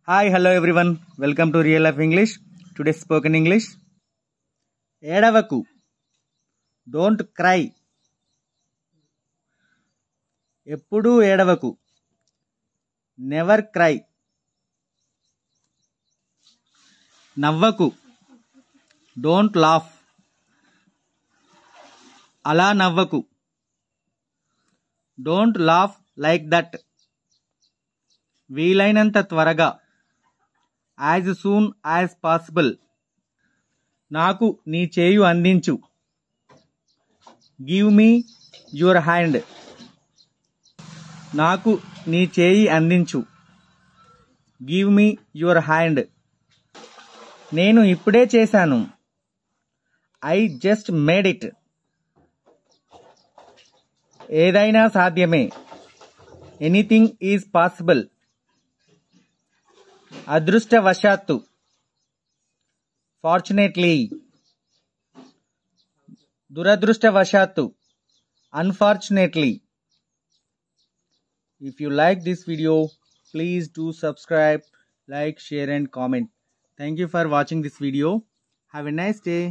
Hi, hello everyone. Welcome to Real Life English. Today's spoken English. Edavaku. Don't cry. Eppudu edavaku. Never cry. Navvaku. Don't laugh. Ala navvaku. Don't laugh like that. వీలైనంత త్వరగా. As soon as possible. నాకు నీ చేయు అందించు. Give me your hand. నాకు నీ చేయి అందించు. Give me your hand. నేను ఇప్పుడే చేశాను. I just made it. ఏదైనా సాధ్యమే. Anything is possible. అదృష్టవశాత్తు. Fortunately. దురదృష్టవశాత్తు. Unfortunately. If you like this video, please do subscribe, like, share and comment. Thank you for watching this video. Have a nice day.